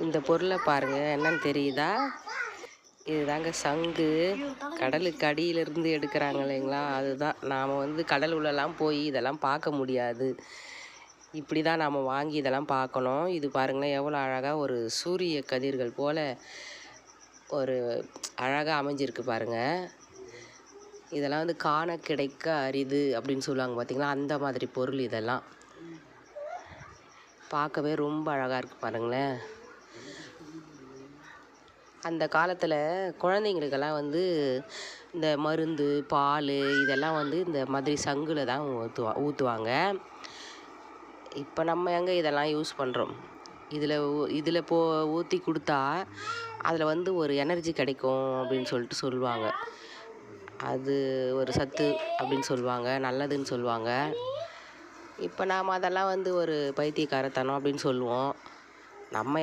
இந்த பொருளை பாருங்கள், என்னன்னு தெரியுதா? இதுதாங்க சங்கு. கடலுக்கு அடியிலிருந்து எடுக்கிறாங்க இல்லைங்களா, அதுதான். நாம் வந்து கடல் உள்ளெல்லாம் போய் இதெல்லாம் பார்க்க முடியாது. இப்படி தான் நாம் வாங்கி இதெல்லாம் பார்க்கணும். இது பாருங்களேன், எவ்வளோ அழகாக ஒரு சூரிய கதிர்கள் போல் ஒரு அழகாக அமைஞ்சிருக்கு பாருங்கள். இதெல்லாம் வந்து காண கிடைக்க அரிது அப்படின்னு சொல்லுவாங்க பார்த்தீங்களா, அந்த மாதிரி பொருள் இதெல்லாம். பார்க்கவே ரொம்ப அழகாக இருக்குது பாருங்களேன். அந்த காலத்தில் குழந்தைங்களுக்கெல்லாம் வந்து இந்த மருந்து, பால் இதெல்லாம் வந்து இந்த மாதிரி சங்கில் தான் ஊற்றுவாங்க. இப்போ நம்ம எங்கே இதெல்லாம் யூஸ் பண்ணுறோம்? இதில் ஊற்றி கொடுத்தா அதில் வந்து ஒரு எனர்ஜி கிடைக்கும் அப்படின்னு சொல்லுவாங்க. அது ஒரு சத்து அப்படின்னு சொல்லுவாங்க, நல்லதுன்னு சொல்லுவாங்க. இப்போ நாம் அதெல்லாம் வந்து ஒரு பைத்தியக்காரத்தனம் அப்படின்னு சொல்லுவோம். நம்ம